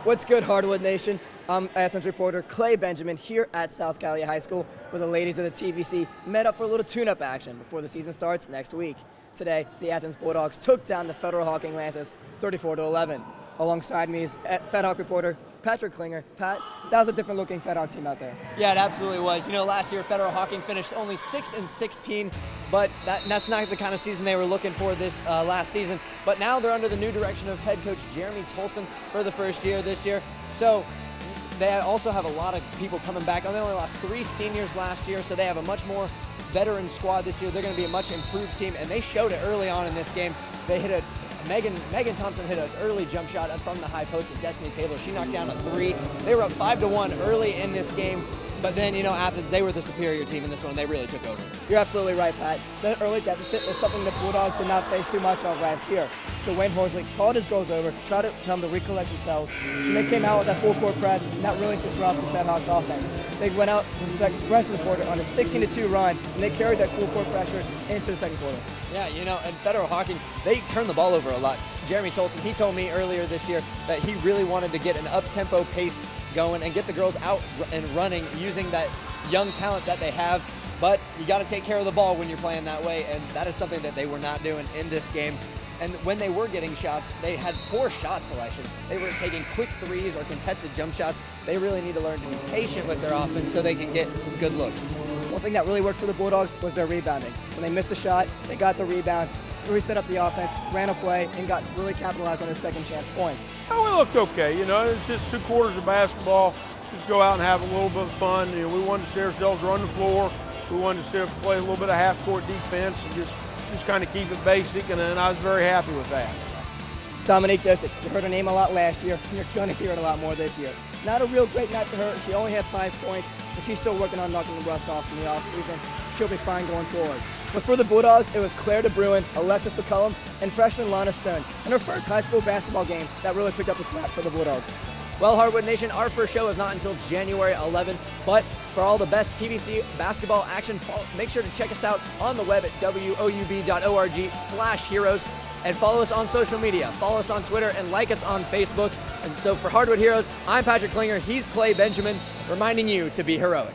What's good, Hardwood Nation? I'm Athens reporter Clay Benjamin here at South Gallia High School, where the ladies of the TVC met up for a little tune-up action before the season starts next week. Today, the Athens Bulldogs took down the Federal Hawking Lancers 34-11. Alongside me is Fed Hock reporter Patrick Klinger. Pat, that was a different-looking Fed Hawk team out there. Yeah, it absolutely was. You know, last year Federal Hawking finished only 6-16, but that's not the kind of season they were looking for this last season. But now they're under the new direction of head coach Jeremy Tolson for the first year this year. So they also have a lot of people coming back. They only lost 3 seniors last year, so they have a much more veteran squad this year. They're going to be a much improved team, and they showed it early on in this game. They hit Megan Thompson hit an early jump shot from the high post at Destiny Taylor. She knocked down a 3. They were up 5-1 early in this game, but then, you know, Athens, they were the superior team in this one. They really took over. You're absolutely right, Pat. The early deficit is something the Bulldogs did not face too much of last year. So Wayne Horsley called his goals over, tried to tell them to recollect themselves, and they came out with that full court press, and that really disrupted the Fed Hawks offense. They went out for the rest of the quarter on a 16-2 run, and they carried that full court pressure into the second quarter. Yeah, you know, and Federal Hawking, they turned the ball over a lot. Jeremy Tolson, he told me earlier this year that he really wanted to get an up-tempo pace going and get the girls out and running using that young talent that they have. But you got to take care of the ball when you're playing that way, and that is something that they were not doing in this game. And when they were getting shots, they had poor shot selection. They were taking quick threes or contested jump shots. They really need to learn to be patient with their offense so they can get good looks. One thing that really worked for the Bulldogs was their rebounding. When they missed a shot, they got the rebound, reset up the offense, ran a play, and got really capitalized on their second chance points. Oh, we looked okay. You know, it's just 2 quarters of basketball. Just go out and have a little bit of fun. You know, we wanted to see ourselves run the floor. We wanted to see us play a little bit of half-court defense and just kind of keep it basic, and I was very happy with that. Dominique Joseph, you heard her name a lot last year, and you're going to hear it a lot more this year. Not a real great night for her. She only had 5 points, but she's still working on knocking the rust off in the offseason. She'll be fine going forward. But for the Bulldogs, it was Claire DeBruin, Alexis McCullum, and freshman Lana Stone in her first high school basketball game that really picked up the slack for the Bulldogs. Well, Hardwood Nation, our first show is not until January 11th, but for all the best TVC basketball action, make sure to check us out on the web at WOUB.org/heroes and follow us on social media. Follow us on Twitter and like us on Facebook. And so for Hardwood Heroes, I'm Patrick Klinger, he's Clay Benjamin, reminding you to be heroic.